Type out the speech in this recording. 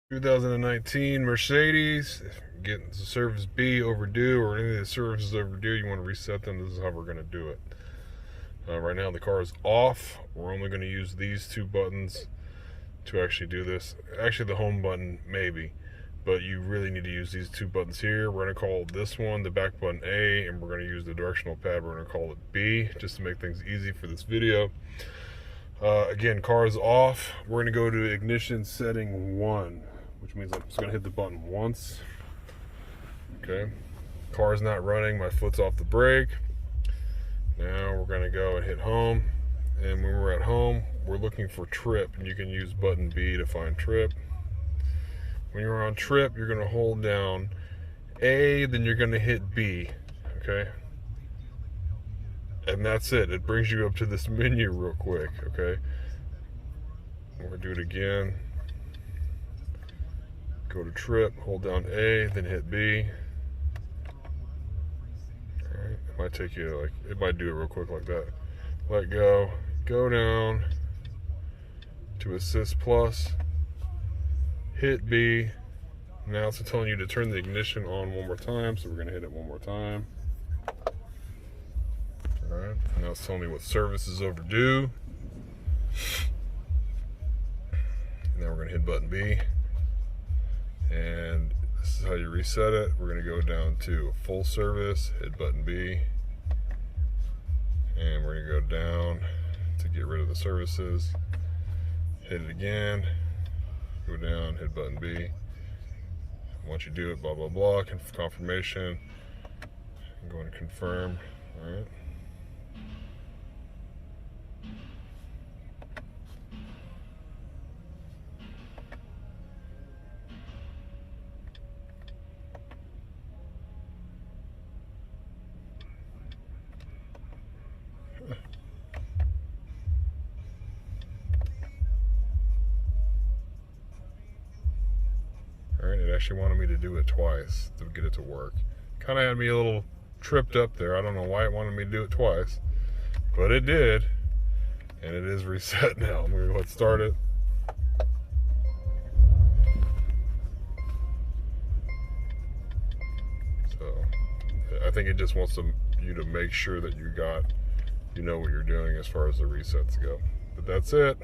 2019 Mercedes, getting the service B overdue or any of the services overdue, you want to reset them. This is how we're going to do it. Right now the car is off. We're only going to use these two buttons to actually do this. Actually the home button maybe, but you really need to use these two buttons here. We're going to call this one the back button A, and we're going to use the directional pad, we're going to call it B, just to make things easy for this video. Again, car is off. We're going to go to ignition setting 1, which means I'm just going to hit the button once. Okay, car is not running, my foot's off the brake. Now we're going to go and hit home, and when we're at home we're looking for trip, and you can use button B to find trip. When you're on trip, you're going to hold down A, then you're going to hit B. Okay, and that's it. It brings you up to this menu real quick. Okay, we're going to do it again. Go to trip, hold down A, then hit B. Alright, it might take you like, it might do it real quick like that. Let go, go down to assist plus, hit B. Now it's telling you to turn the ignition on one more time, so we're going to hit it one more time. Alright, now it's telling me what service is overdue. Now we're going to hit button B. And this is how you reset it. We're going to go down to full service, hit button B, and we're going to go down to get rid of the services, hit it again, go down, hit button B. Once you do it, blah blah blah, confirmation, I'm going to confirm. All right. Alright, it actually wanted me to do it twice to get it to work. Kind of had me a little tripped up there. I don't know why it wanted me to do it twice, but it did, and it is reset now. Let's start it. So I think it just wants you to make sure that you know what you're doing as far as the resets go. But that's it.